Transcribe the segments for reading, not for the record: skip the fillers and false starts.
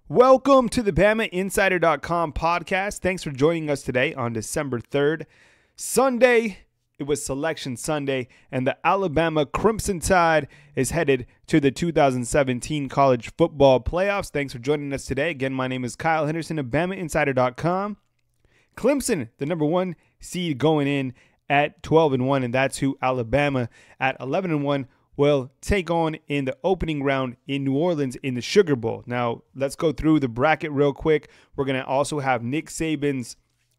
Welcome to the BamaInsider.com podcast. Thanks for joining us today on December 3rd. Sunday, it was Selection Sunday, and the Alabama Crimson Tide is headed to the 2017 college football playoffs. Thanks for joining us today. Again, my name is Kyle Henderson of BamaInsider.com. Clemson, the number one seed going in at 12-1, and that's who Alabama at 11-1 will take on in the opening round in New Orleans in the Sugar Bowl. Now, let's go through the bracket real quick. We're going to also have Nick Saban's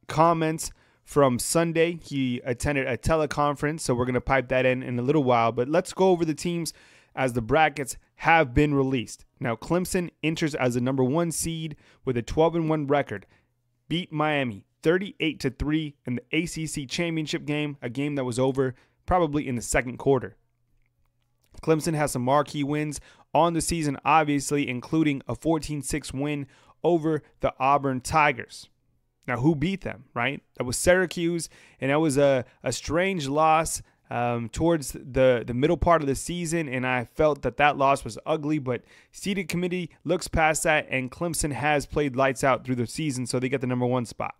comments from Sunday. He attended a teleconference, so we're going to pipe that in a little while. But let's go over the teams as the brackets have been released. Now, Clemson enters as the number one seed with a 12-1 record. Beat Miami 38-3 in the ACC championship game, a game that was over probably in the second quarter. Clemson has some marquee wins on the season, obviously, including a 14-6 win over the Auburn Tigers. Now, who beat them, right? That was Syracuse, and that was a strange loss towards the middle part of the season, and I felt that loss was ugly, but seeded committee looks past that, and Clemson has played lights out through the season, so they get the number one spot.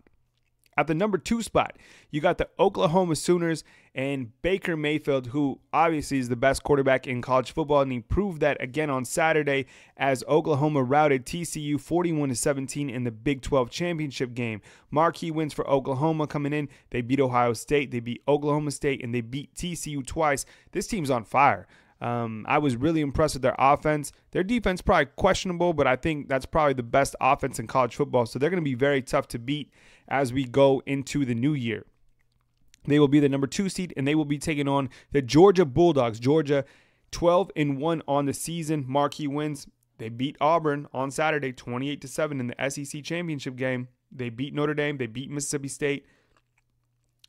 At the number two spot, you got the Oklahoma Sooners and Baker Mayfield, who obviously is the best quarterback in college football, and he proved that again on Saturday as Oklahoma routed TCU 41-17 in the Big 12 championship game. Marquee wins for Oklahoma coming in. They beat Ohio State, they beat Oklahoma State, and they beat TCU twice. This team's on fire. I was really impressed with their offense. Their defense probably questionable, but I think that's probably the best offense in college football, so they're going to be very tough to beat as we go into the new year. They will be the number two seed, and they will be taking on the Georgia Bulldogs. Georgia 12-1 on the season. Marquee wins. They beat Auburn on Saturday 28-7 in the SEC championship game. They beat Notre Dame. They beat Mississippi State.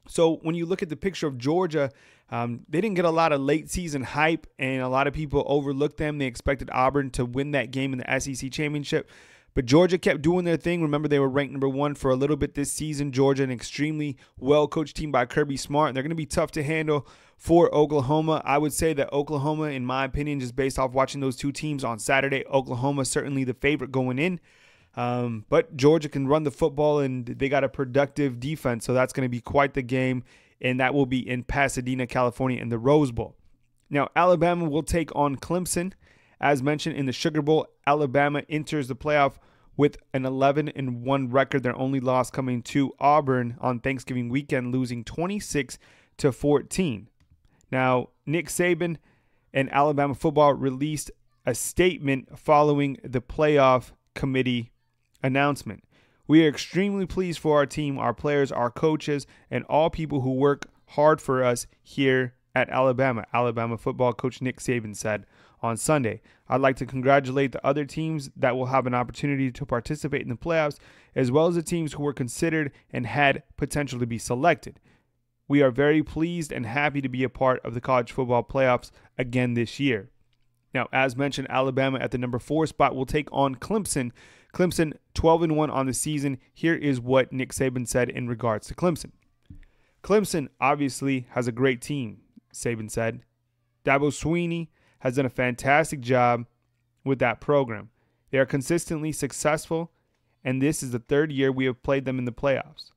So when you look at the picture of Georgia, they didn't get a lot of late season hype, and a lot of people overlooked them. They expected Auburn to win that game in the SEC championship. But Georgia kept doing their thing. Remember, they were ranked number one for a little bit this season. Georgia, an extremely well-coached team by Kirby Smart. And they're going to be tough to handle for Oklahoma. I would say that Oklahoma, in my opinion, just based off watching those two teams on Saturday, Oklahoma certainly the favorite going in. But Georgia can run the football, and they got a productive defense. So that's going to be quite the game. And that will be in Pasadena, California in the Rose Bowl. Now, Alabama will take on Clemson. As mentioned in the Sugar Bowl, Alabama enters the playoff with an 11-1 record. Their only loss coming to Auburn on Thanksgiving weekend, losing 26-14. Now, Nick Saban and Alabama football released a statement following the playoff committee announcement. We are extremely pleased for our team, our players, our coaches, and all people who work hard for us here at Alabama. Alabama football coach Nick Saban said on Sunday. I'd like to congratulate the other teams that will have an opportunity to participate in the playoffs, as well as the teams who were considered and had potential to be selected. We are very pleased and happy to be a part of the college football playoffs again this year. Now, as mentioned, Alabama at the number 4 spot will take on Clemson. Clemson 12-1 on the season. Here is what Nick Saban said in regards to Clemson. Clemson obviously has a great team, Saban said. Dabo Swinney has done a fantastic job with that program. They are consistently successful, and this is the third year we have played them in the playoffs.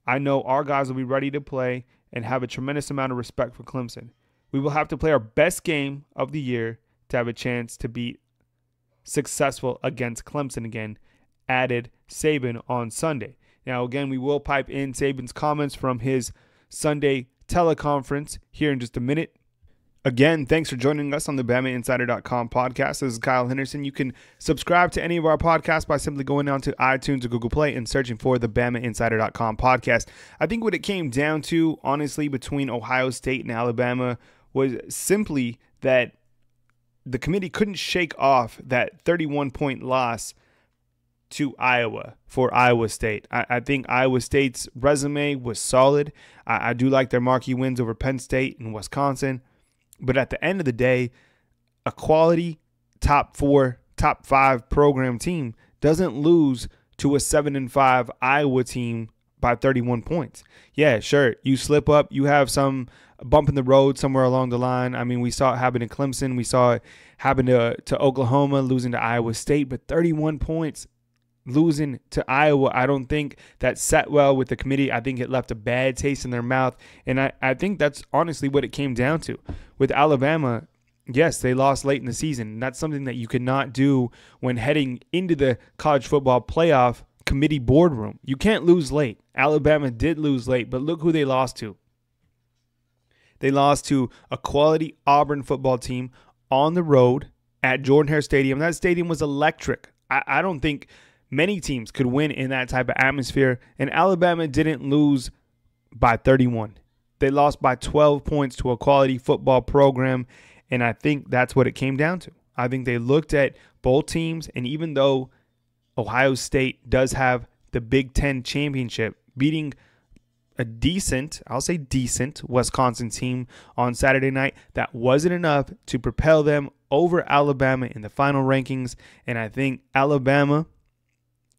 I know our guys will be ready to play and have a tremendous amount of respect for Clemson. We will have to play our best game of the year to have a chance to be successful against Clemson again, added Saban on Sunday. Now, again, we will pipe in Saban's comments from his Sunday teleconference here in just a minute. Again, thanks for joining us on the BamaInsider.com podcast. This is Kyle Henderson. You can subscribe to any of our podcasts by simply going down to iTunes or Google Play and searching for the BamaInsider.com podcast. I think what it came down to, honestly, between Ohio State and Alabama was simply that the committee couldn't shake off that 31-point loss to Iowa for Iowa State. I think Iowa State's resume was solid. I do like their marquee wins over Penn State and Wisconsin. But at the end of the day, a quality top 4, top 5 program team doesn't lose to a 7-5 Iowa team by 31 points. Yeah, sure. You slip up. You have some bump in the road somewhere along the line. I mean, we saw it happen in Clemson. We saw it happen to Oklahoma, losing to Iowa State. But 31 points losing to Iowa, I don't think that set well with the committee. I think it left a bad taste in their mouth. And I think that's honestly what it came down to. With Alabama, yes, they lost late in the season. That's something that you could not do when heading into the college football playoff committee boardroom. You can't lose late. Alabama did lose late, but look who they lost to. They lost to a quality Auburn football team on the road at Jordan-Hare Stadium. That stadium was electric. I don't think many teams could win in that type of atmosphere, and Alabama didn't lose by 31. They lost by 12 points to a quality football program, and I think that's what it came down to. I think they looked at both teams, and even though Ohio State does have the Big Ten championship, beating a decent, I'll say decent, Wisconsin team on Saturday night, that wasn't enough to propel them over Alabama in the final rankings. And I think Alabama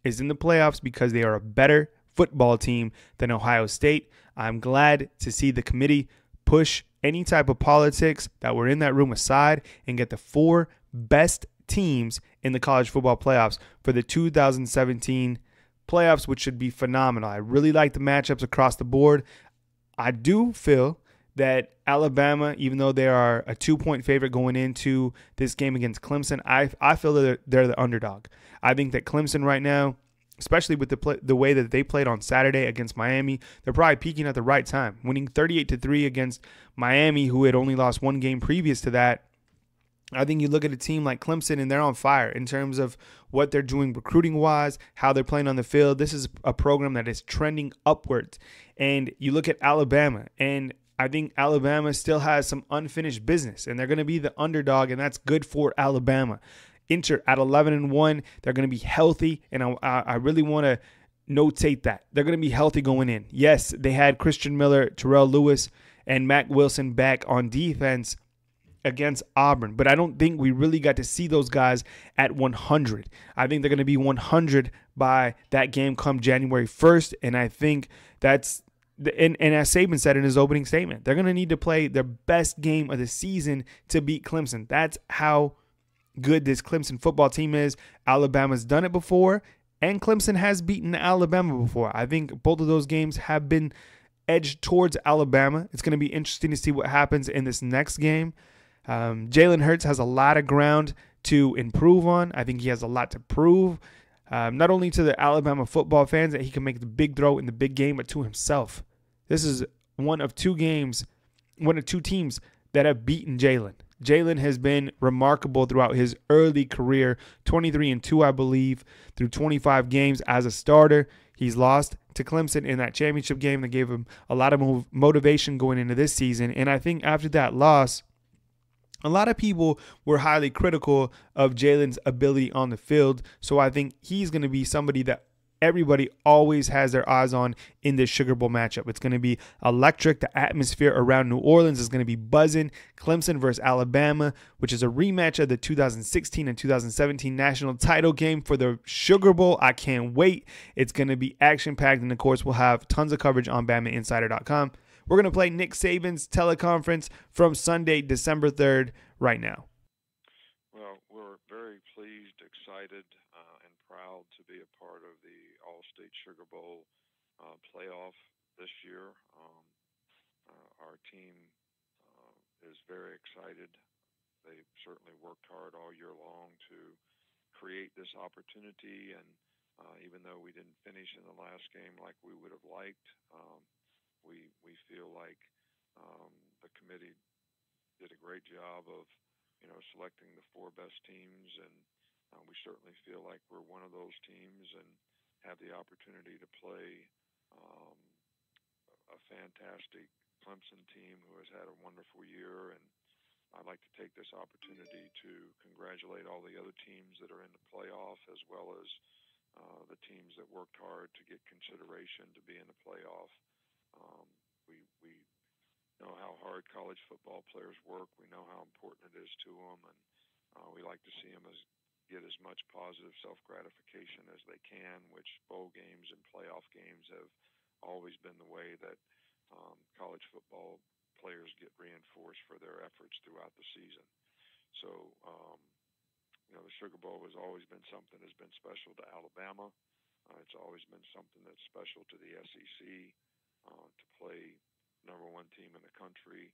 is in the playoffs because they are a better football team than Ohio State. I'm glad to see the committee push any type of politics that were in that room aside and get the 4 best teams in the college football playoffs for the 2017 playoffs, which should be phenomenal. I really like the matchups across the board. I do feel that Alabama, even though they are a 2-point favorite going into this game against Clemson, I feel that they're the underdog. I think that Clemson right now, especially with the way that they played on Saturday against Miami, they're probably peaking at the right time, winning 38-3 against Miami, who had only lost 1 game previous to that. I think you look at a team like Clemson and they're on fire in terms of what they're doing recruiting-wise, how they're playing on the field. This is a program that is trending upwards. And you look at Alabama, and I think Alabama still has some unfinished business, and they're going to be the underdog, and that's good for Alabama. Inter at 11-1, they're going to be healthy, and I really want to notate that. They're going to be healthy going in. Yes, they had Christian Miller, Terrell Lewis, and Mack Wilson back on defense against Auburn, but I don't think we really got to see those guys at 100. I think they're going to be 100 by that game come January 1st, and I think that's and as Saban said in his opening statement, they're going to need to play their best game of the season to beat Clemson. That's how good this Clemson football team is. Alabama's done it before, and Clemson has beaten Alabama before. I think both of those games have been edged towards Alabama. It's going to be interesting to see what happens in this next game. Jalen Hurts has a lot of ground to improve on. I think he has a lot to prove, not only to the Alabama football fans that he can make the big throw in the big game, but to himself. This is one of two teams that have beaten Jalen. Jalen has been remarkable throughout his early career, 23-2, I believe, through 25 games as a starter. He's lost to Clemson in that championship game that gave him a lot of motivation going into this season. And I think after that loss, a lot of people were highly critical of Jalen's ability on the field. So I think he's going to be somebody that everybody always has their eyes on in this Sugar Bowl matchup. It's going to be electric. The atmosphere around New Orleans is going to be buzzing. Clemson versus Alabama, which is a rematch of the 2016 and 2017 national title game for the Sugar Bowl. I can't wait. It's going to be action-packed, and of course, we'll have tons of coverage on BamaInsider.com. We're going to play Nick Saban's teleconference from Sunday, December 3rd, right now. Well, we're very pleased, excited, and proud to be a part of the All-State Sugar Bowl playoff this year. Our team is very excited. They've certainly worked hard all year long to create this opportunity, and even though we didn't finish in the last game like we would have liked, we feel like the committee did a great job of selecting the 4 best teams, and we certainly feel like we're one of those teams and have the opportunity to play a fantastic Clemson team who has had a wonderful year. And I'd like to take this opportunity to congratulate all the other teams that are in the playoff, as well as the teams that worked hard to get consideration to be in the playoff. We know how hard college football players work. We know how important it is to them, and we like to see them get as much positive self-gratification as they can, which bowl games and playoff games have always been the way that college football players get reinforced for their efforts throughout the season. So, the Sugar Bowl has always been something that's been special to Alabama. It's always been something that's special to the SEC to play number one team in the country.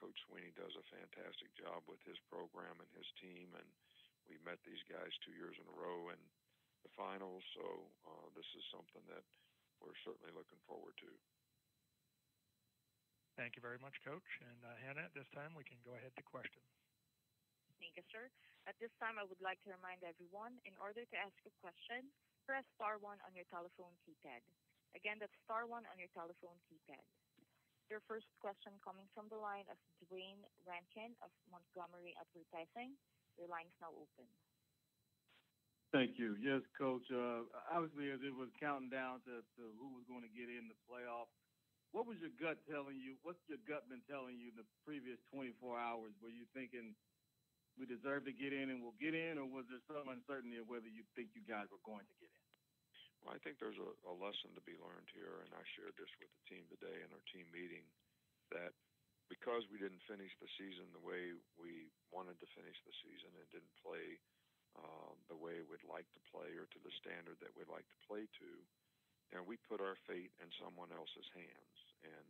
Coach Swinney does a fantastic job with his program and his team, and we met these guys 2 years in a row in the finals. So this is something that we're certainly looking forward to. Thank you very much, Coach. And Hannah, at this time, we can go ahead to questions. Thank you, sir. At this time, I would like to remind everyone, in order to ask a question, press *1 on your telephone keypad. Again, that's *1 on your telephone keypad. Your first question coming from the line of Dwayne Rankin of Montgomery Advertising. Your line is now open. Thank you. Yes, Coach. Obviously, as it was counting down to who was going to get in the playoff, what was your gut telling you? What's your gut been telling you the previous 24 hours? Were you thinking we deserve to get in and we'll get in, or was there some uncertainty of whether you think you guys were going to get in? Well, I think there's a lesson to be learned here, and I shared this with the team today in our team meeting, that because we didn't finish the season the way we wanted to finish the season and didn't play the way we'd like to play or to the standard that we'd like to play to, and we put our fate in someone else's hands. And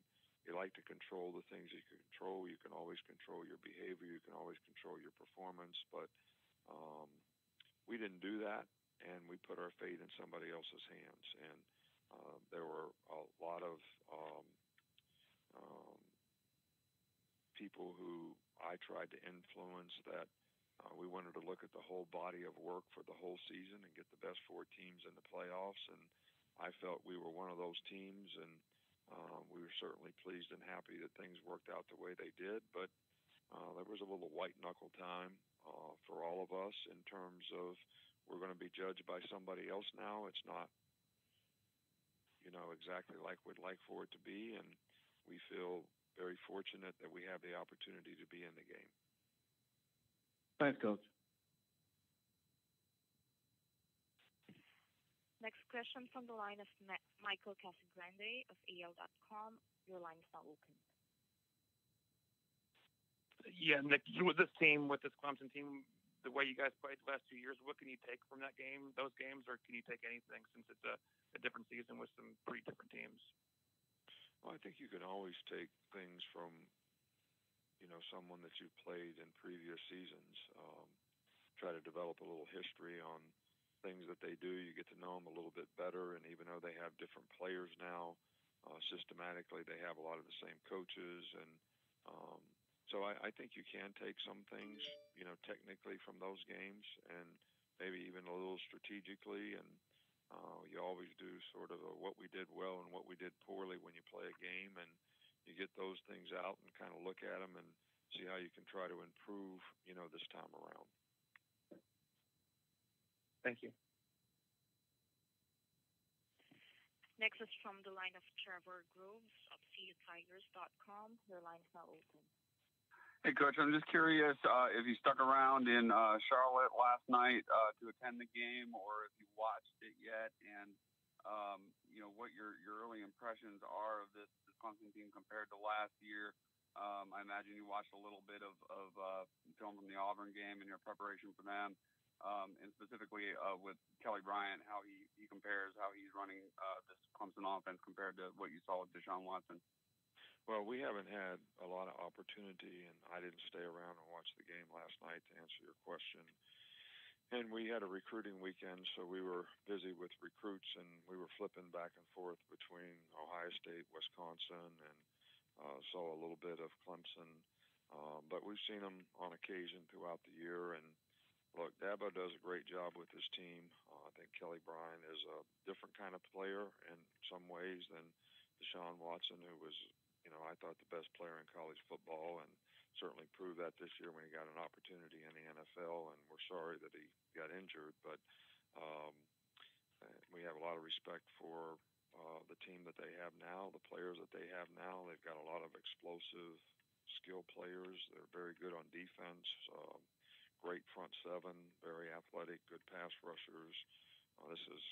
you like to control the things you can control. You can always control your behavior. You can always control your performance. But we didn't do that, and we put our fate in somebody else's hands. And there were a lot of people who I tried to influence that we wanted to look at the whole body of work for the whole season and get the best 4 teams in the playoffs. And I felt we were one of those teams, and we were certainly pleased and happy that things worked out the way they did. But there was a little white-knuckle time for all of us in terms of we're going to be judged by somebody else now. It's not, exactly like we'd like for it to be, and we feel very fortunate that we have the opportunity to be in the game. Thanks, Coach. Next question from the line of Michael Casagrande of AL.com. Your line is now open. Yeah, Nick, with this team, with this Clemson team, the way you guys played the last 2 years, what can you take from that game, those games, or can you take anything since it's a different season with some pretty different teams? Well, I think you can always take things from, someone that you've played in previous seasons. Try to develop a little history on things that they do. You get to know them a little bit better, and even though they have different players now, systematically they have a lot of the same coaches, and so I think you can take some things, technically from those games, and maybe even a little strategically, and you always do sort of what we did well and what we did poorly when you play a game, and you get those things out and kind of look at them and see how you can try to improve, this time around. Thank you. Next is from the line of Trevor Groves of CUTigers.com. Your line is now open. Hey, Coach, I'm just curious if you stuck around in Charlotte last night to attend the game, or if you watched it yet, and what your early impressions are of this Clemson team compared to last year. I imagine you watched a little bit of film from the Auburn game in your preparation for them, and specifically with Kelly Bryant, how he compares, how he's running this Clemson offense compared to what you saw with Deshaun Watson. Well, we haven't had a lot of opportunity, and I didn't stay around and watch the game last night to answer your question. And we had a recruiting weekend, so we were busy with recruits, and we were flipping back and forth between Ohio State, Wisconsin, and saw a little bit of Clemson. But we've seen them on occasion throughout the year. And look, Dabo does a great job with his team. I think Kelly Bryant is a different kind of player in some ways than Deshaun Watson, who was, I thought the best player in college football, and certainly proved that this year when he got an opportunity in the NFL. And we're sorry that he got injured, but we have a lot of respect for the team that they have now, the players that they have now. They've got a lot of explosive skill players. They're very good on defense, great front seven, very athletic, good pass rushers. This is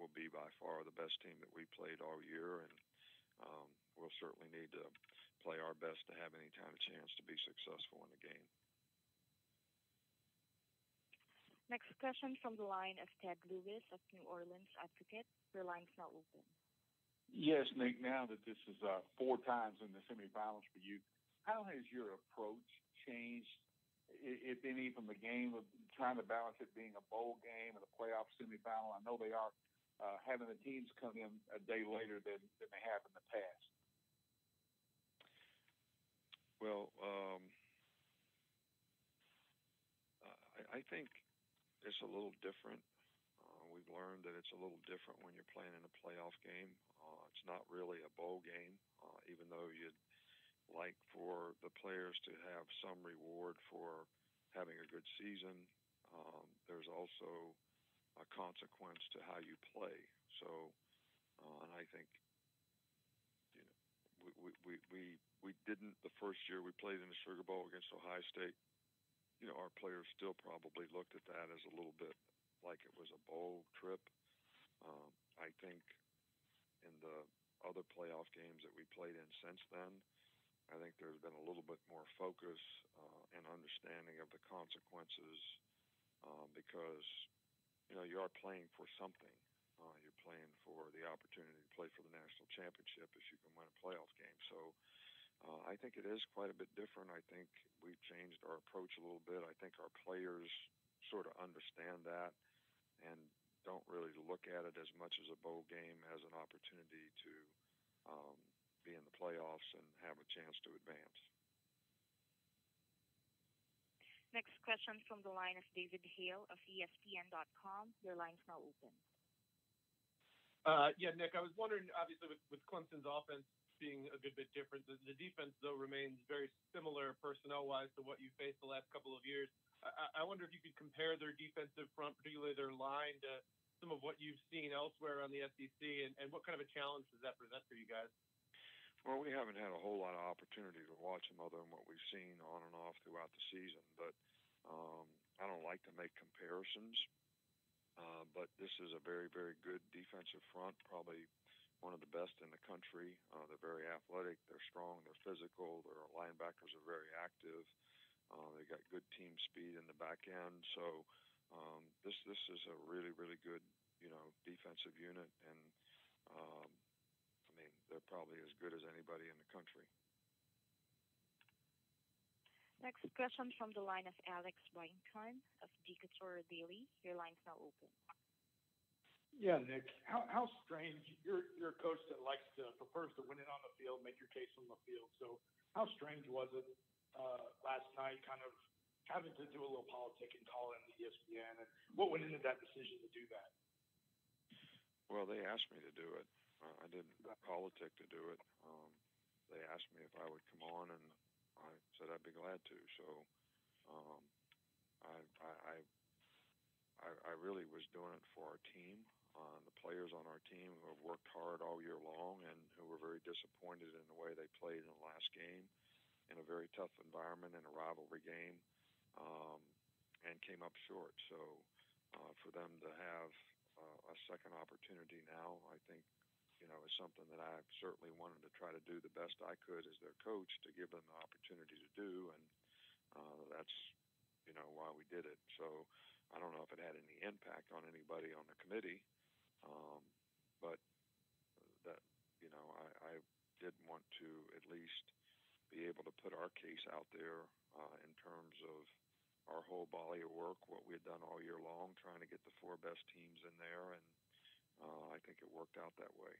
will be by far the best team that we played all year, and we'll certainly need to play our best to have any kind of chance to be successful in the game. Next question from the line of Ted Lewis of New Orleans Advocate. Your line's now open. Yes, Nick, now that this is 4 times in the semifinals for you, how has your approach changed, if any, from the game of trying to balance it being a bowl game and a playoff semifinal? I know they are having the teams come in a day later than they have in the past. Well, I think it's a little different. We've learned that it's a little different when you're playing in a playoff game. It's not really a bowl game, even though you'd like for the players to have some reward for having a good season. There's also a consequence to how you play. So, and I think, you know, we didn't the first year we played in the Sugar Bowl against Ohio State. You know, our players still probably looked at that as a little bit like it was a bowl trip. I think in the other playoff games that we played in since then, I think there's been a little bit more focus and understanding of the consequences because, you know, you are playing for something. You're playing for the opportunity to play for the national championship if you can win a playoff game. So I think it is quite a bit different. I think we've changed our approach a little bit. I think our players sort of understand that and don't really look at it as much as a bowl game as an opportunity to be in the playoffs and have a chance to advance. Next question from the line of David Hale of ESPN.com. Your line's now open. Yeah, Nick, I was wondering, obviously, with Clemson's offense being a good bit different, the defense, though, remains very similar personnel-wise to what you faced the last couple of years. I wonder if you could compare their defensive front, particularly their line, to some of what you've seen elsewhere on the SEC, and what kind of a challenge does that present for you guys? Well, we haven't had a whole lot of opportunity to watch them other than what we've seen on and off throughout the season. But I don't like to make comparisons. But this is a very, very good defensive front, probably one of the best in the country. They're very athletic. They're strong. They're physical. Their linebackers are very active. They got good team speed in the back end. So this is a really, really good, you know, defensive unit. And I mean, they're probably as good as anybody in the country. Next question from the line of Alex Weinstein of Decatur Daily. Your line's now open. Yeah, Nick. How strange. You're a coach that prefers to win it on the field, make your case on the field. So how strange was it last night, kind of having to do a little politic and call in the ESPN, and what went into that decision to do that? Well, they asked me to do it. I didn't politic to do it. They asked me if I would come on, and I said I'd be glad to. So I really was doing it for our team, the players on our team who have worked hard all year long and who were very disappointed in the way they played in the last game in a very tough environment in a rivalry game and came up short. So for them to have a second opportunity now, I think, you know, is something that I certainly wanted to try to do the best I could as their coach to give them the opportunity to do, and that's, you know, why we did it. So I don't know if it had any impact on anybody on the committee, but that, you know, I did want to at least be able to put our case out there in terms of our whole body of work, what we had done all year long, trying to get the 4 best teams in there, and I think it worked out that way.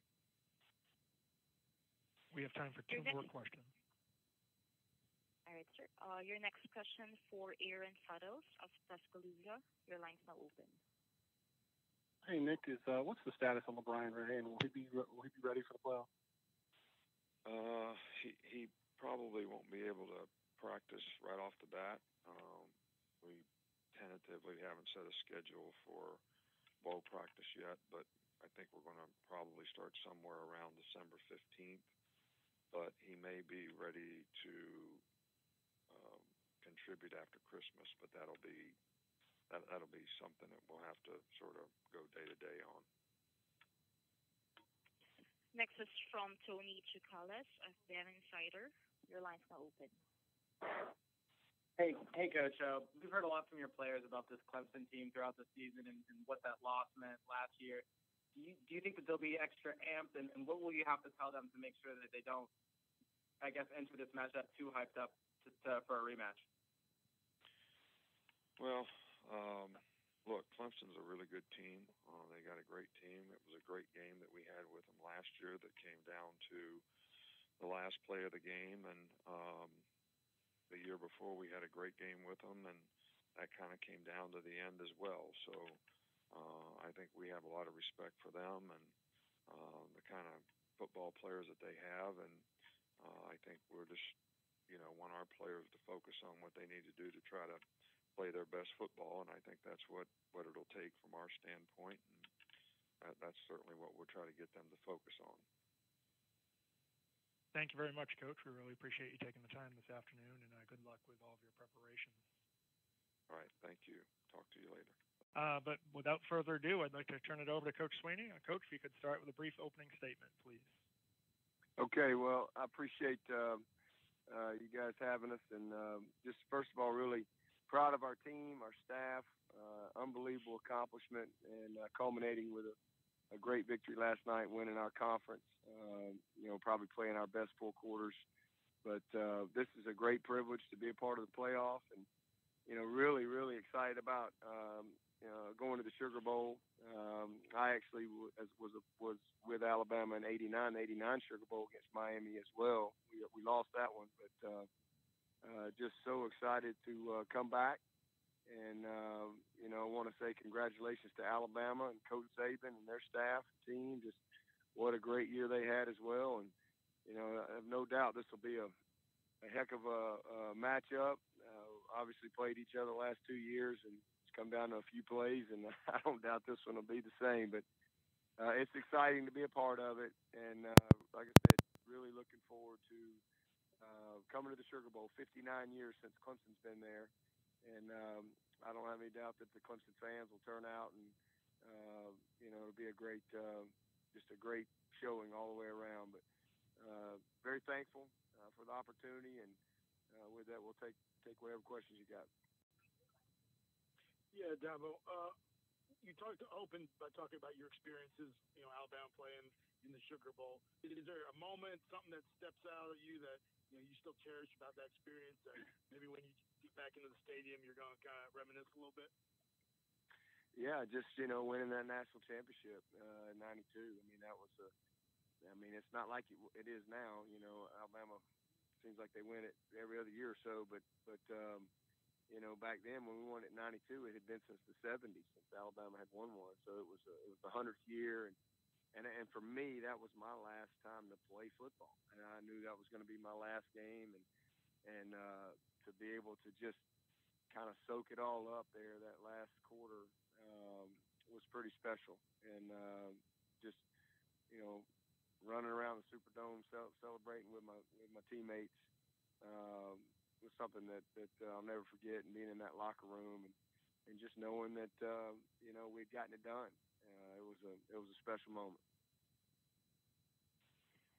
We have time for 2 more questions. All right, sir. Your next question for Aaron Fados of Tuscaloosa. Your line's now open. Hey, Nick, what's the status on LeBron Ray, and will he be ready for the playoff? He probably won't be able to practice right off the bat. We tentatively haven't set a schedule for bowl practice yet, but I think we're going to probably start somewhere around December 15th. But he may be ready to contribute after Christmas, but that'll be something that we'll have to sort of go day to day on. Next is from Tony Chukales of BamaInsider. Your line's now open. Hey, Coach. We've heard a lot from your players about this Clemson team throughout the season and what that loss meant last year. Do you think that they'll be extra amped, and what will you have to tell them to make sure that they don't, I guess, enter this matchup too hyped up for a rematch? Well, look, Clemson's a really good team. They got a great team. It was a great game that we had with them last year that came down to the last play of the game, and the year before we had a great game with them, and that kind of came down to the end as well. So I think we have a lot of respect for them and the kind of football players that they have, and I think we're just, want our players to focus on what they need to do to try to play their best football, and I think that's what it'll take from our standpoint, and that's certainly what we'll try to get them to focus on. Thank you very much, Coach. We really appreciate you taking the time this afternoon, and good luck with all of your preparations. All right, thank you. Talk to you later. But without further ado, I'd like to turn it over to Coach Swinney. Coach, if you could start with a brief opening statement, please. Okay, well, I appreciate you guys having us, and just first of all, really proud of our team, our staff, unbelievable accomplishment, and culminating with a great victory last night, winning our conference, probably playing our best 4 quarters. But this is a great privilege to be a part of the playoff, and, really, really excited about going to the Sugar Bowl. I actually was with Alabama in '89 Sugar Bowl against Miami as well. We lost that one, but just so excited to come back. And, I want to say congratulations to Alabama and Coach Saban and their staff and team. Just what a great year they had as well. And, I have no doubt this will be a heck of a matchup. Obviously played each other the last 2 years, and it's come down to a few plays, and I don't doubt this one will be the same. But it's exciting to be a part of it. And like I said, really looking forward to coming to the Sugar Bowl. 59 years since Clemson's been there. And I don't have any doubt that the Clemson fans will turn out, and it'll be a great, just a great showing all the way around. But very thankful for the opportunity, and with that, we'll take whatever questions you got. Yeah, Dabo, you opened by talking about your experiences, Alabama playing in the Sugar Bowl. Is there a moment, something that steps out at you that you still cherish about that experience? That maybe when you get back into the stadium, you're going to kind of reminisce a little bit? Yeah, just, winning that national championship in '92. That was it's not like it is now. Alabama seems like they win it every other year or so, but back then when we won it in '92, it had been since the '70s since Alabama had won one. So it was the 100th year, and for me, that was my last time to play football, and I knew that was going to be my last game, and to be able to just kind of soak it all up there that last quarter was pretty special, and just running around the Superdome celebrating with my teammates was something that I'll never forget, and being in that locker room and just knowing that we'd gotten it done. It was a special moment.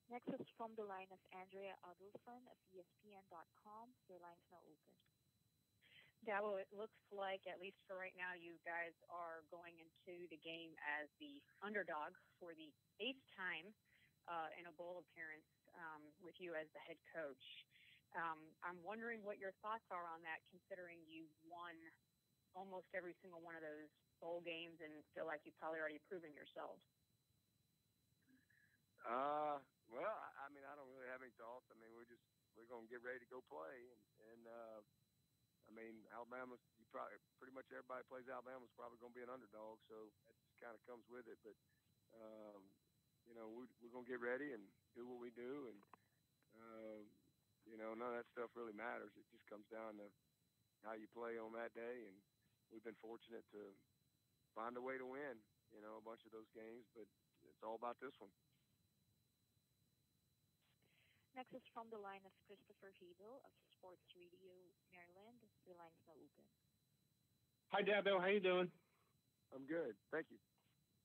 Next is from the line of Andrea Adelson of ESPN.com. Your line's now open. Dabo, it looks like, at least for right now, you guys are going into the game as the underdog for the 8th time in a bowl appearance with you as the head coach. I'm wondering what your thoughts are on that, considering you won almost every single one of those bowl games and feel like you've probably already proven yourselves. Well, I don't really have any thoughts. We're going to get ready to go play, and Alabama. Pretty much everybody plays Alabama is probably going to be an underdog, so that just kind of comes with it. But we're going to get ready and do what we do, and none of that stuff really matters. It just comes down to how you play on that day, and we've been fortunate to find a way to win, a bunch of those games, but it's all about this one. Next is from the line of Christopher Hebel of Sports Radio Maryland. Your line's now open. Hi, Dabo. How you doing? I'm good. Thank you.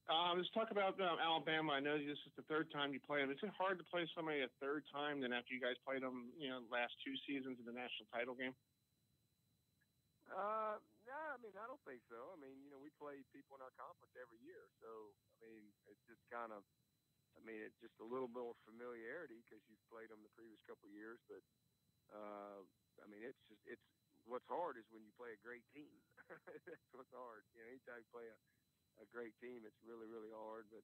Let's talk about Alabama. I know this is the third time you play them. Is it hard to play somebody a third time than after you guys played them, last 2 seasons in the national title game? No, I mean, I don't think so. I mean, we play people in our conference every year. So, I mean, it's just kind of, it's just a little more familiarity because you've played them the previous couple of years. But, it's what's hard is when you play a great team. That's what's hard. Anytime you play a great team, it's really, really hard. But,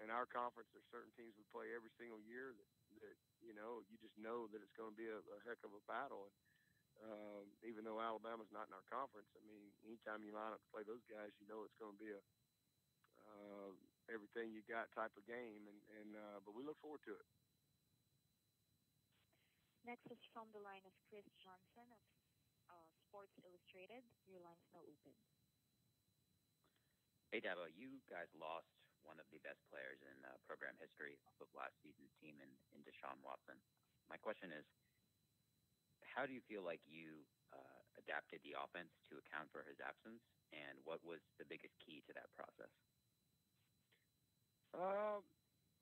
in our conference, there's certain teams we play every single year that you just know that it's going to be a heck of a battle. And even though Alabama's not in our conference, anytime you line up to play those guys, it's going to be a everything you got type of game. But we look forward to it. Next is from the line of Chris Johnson of Sports Illustrated. Your line is now open. Hey, Dabo, you guys lost one of the best players in program history off of last season's team in Deshaun Watson. My question is, how do you feel like you adapted the offense to account for his absence, and what was the biggest key to that process? Well,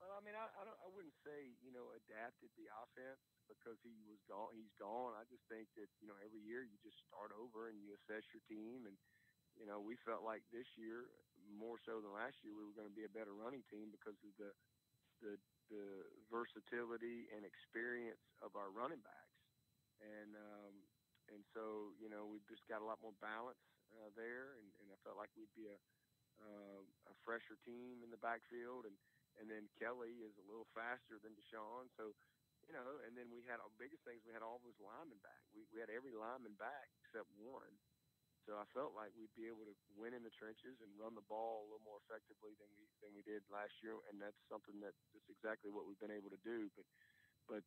I wouldn't say adapted the offense because he was gone. He's gone. I just think that every year you just start over and you assess your team, and we felt like this year more so than last year we were going to be a better running team because of the versatility and experience of our running backs. And so we've just got a lot more balance there, and I felt like we'd be a fresher team in the backfield, and then Kelly is a little faster than Deshaun, so and then we had our biggest things. We had all those linemen back. We had every lineman back except one, so I felt like we'd be able to win in the trenches and run the ball a little more effectively than we did last year, and that's something that's exactly what we've been able to do. But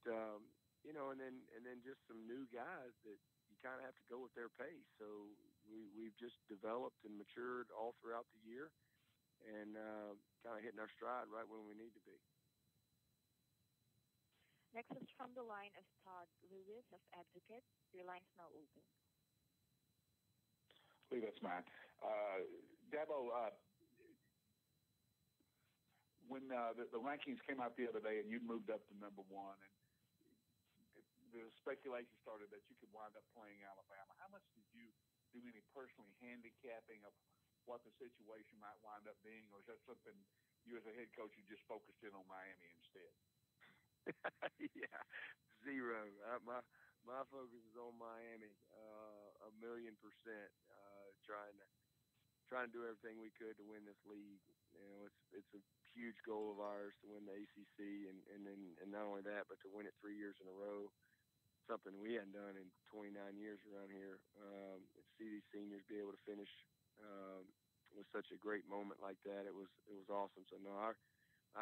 and then just some new guys that you kind of have to go with their pace. So we've just developed and matured all throughout the year, and kind of hitting our stride right when we need to be. Next is from the line of Todd Lewis of Advocate. Your line is now open. I believe that's mine. Dabo, when the rankings came out the other day and you moved up to number 1, and the speculation started that you could wind up playing Alabama. How much did you do any personally handicapping of what the situation might wind up being, or is that something you as a head coach you just focused in on Miami instead? Yeah, zero. My focus is on Miami, 1,000,000%. Trying to do everything we could to win this league. It's a huge goal of ours to win the ACC, and not only that, but to win it 3 years in a row. Something we hadn't done in 29 years around here. See these seniors be able to finish with such a great moment like that. It was awesome. So no, I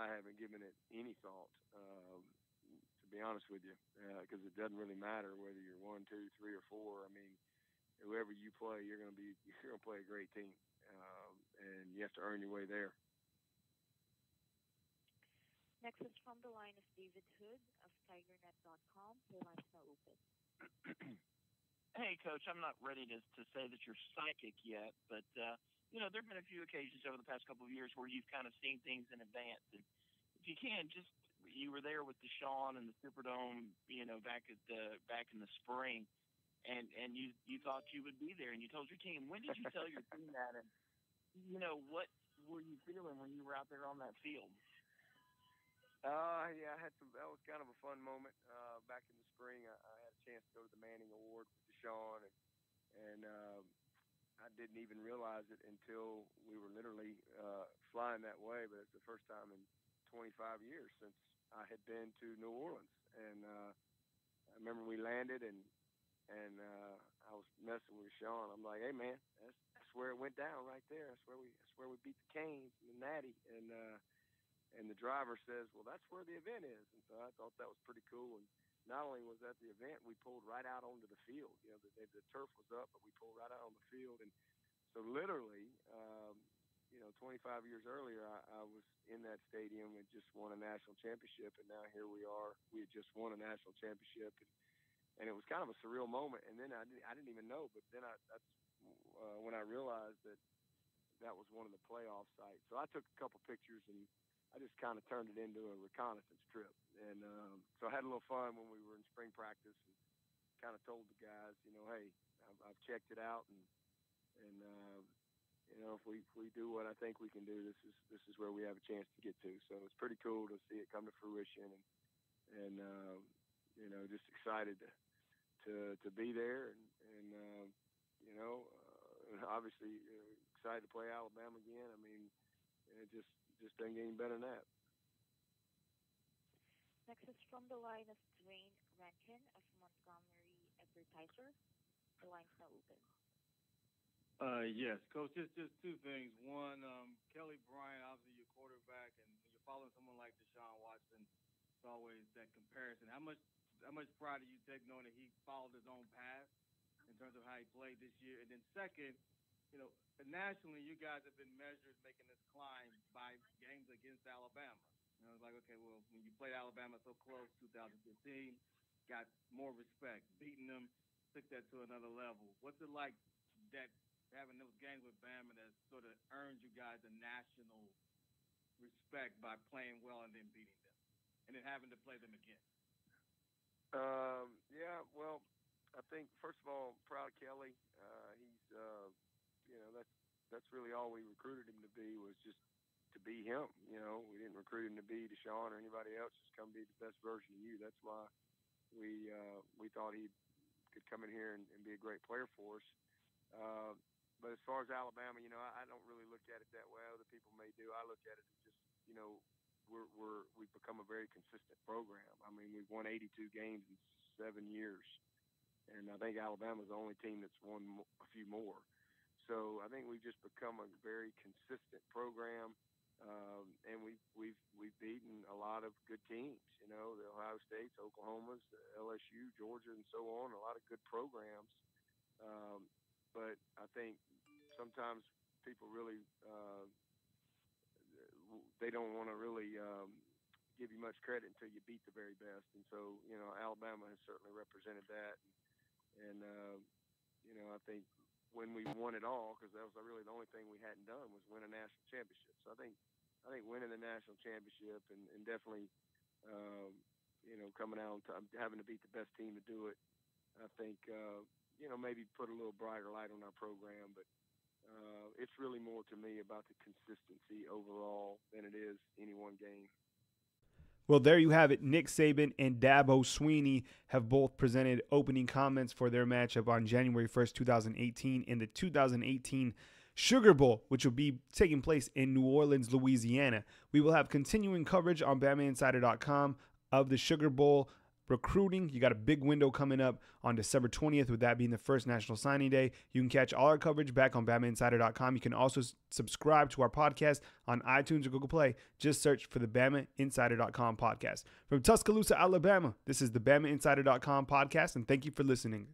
haven't given it any thought, to be honest with you, because it doesn't really matter whether you're 1, 2, 3, or 4. Whoever you play, you're going to play a great team, and you have to earn your way there. Next is from the line of David Hood of TigerNet.com. Your line is now open. Hey, Coach, I'm not ready to say that you're psychic yet, but there have been a few occasions over the past couple of years where you've kind of seen things in advance. And if you can, you were there with Deshaun and the Superdome, back in the spring, and you thought you would be there, and you told your team. When did you tell your team that? And what were you feeling when you were out there on that field? Yeah, that was kind of a fun moment. Back in the spring, I had a chance to go to the Manning Award with Deshaun, and I didn't even realize it until we were literally flying that way. But it's the first time in 25 years since I had been to New Orleans. And I remember we landed, and I was messing with Sean. I'm like, hey man, that's where it went down right there. That's where we beat the Canes and the Natty. And the driver says, well, that's where the event is. And so I thought that was pretty cool. And not only was that the event, we pulled right out onto the field. The turf was up, but we pulled right out on the field. And so literally, 25 years earlier, I was in that stadium and just won a national championship. And now here we are. We had just won a national championship. And it was kind of a surreal moment. And then I didn't even know. But then that's when I realized that that was one of the playoff sites. So I took a couple pictures and I just kind of turned it into a reconnaissance trip. And so I had a little fun when we were in spring practice and kind of told the guys, hey, I've checked it out, and if we do what I think we can do, this is where we have a chance to get to. So it's pretty cool to see it come to fruition, and just excited to be there, and obviously excited to play Alabama again. I mean, it just doesn't get any better than that. Next is from the line of Dwayne Rankin of Montgomery Advertiser. The line's now open. Yes, Coach, just two things. One, Kelly Bryant, obviously your quarterback, and when you're following someone like Deshaun Watson, it's always that comparison. How much pride do you take knowing that he followed his own path in terms of how he played this year? And then second, nationally, you guys have been measured making this climb by games against Alabama. It's like, okay, well, when you played Alabama so close, 2015, got more respect, beating them, took that to another level. What's it like that having those games with Bama that sort of earned you guys a national respect by playing well and then beating them, and then having to play them again? Yeah, well, I think first of all, proud of Kelly. He's, that's really all we recruited him to be, was just to be him. We didn't recruit him to be Deshaun or anybody else. Just come be the best version of you. That's why we thought he could come in here and be a great player for us. But as far as Alabama, I don't really look at it that way. Other people may do. I look at it as just, we've become a very consistent program. I mean, we've won 82 games in 7 years, and I think Alabama's the only team that's won a few more. So I think we've just become a very consistent program, and we've beaten a lot of good teams. The Ohio States, Oklahomas, the LSU, Georgia, and so on. A lot of good programs. But I think sometimes people really they don't want to really give you much credit until you beat the very best. And so, Alabama has certainly represented that. And I think when we won it all, because that was really the only thing we hadn't done, was win a national championship. So I think winning the national championship and definitely, coming out and having to beat the best team to do it, I think, maybe put a little brighter light on our program. But it's really more to me about the consistency overall than it is any one game. Well, there you have it. Nick Saban and Dabo Swinney have both presented opening comments for their matchup on January 1st, 2018 in the 2018 Sugar Bowl, which will be taking place in New Orleans, Louisiana. We will have continuing coverage on BamaInsider.com of the Sugar Bowl recruiting. You got a big window coming up on December 20th, with that being the first National Signing Day. You can catch all our coverage back on BamaInsider.com. You can also subscribe to our podcast on iTunes or Google Play. Just search for the BamaInsider.com podcast. From Tuscaloosa, Alabama, this is the BamaInsider.com podcast, and thank you for listening.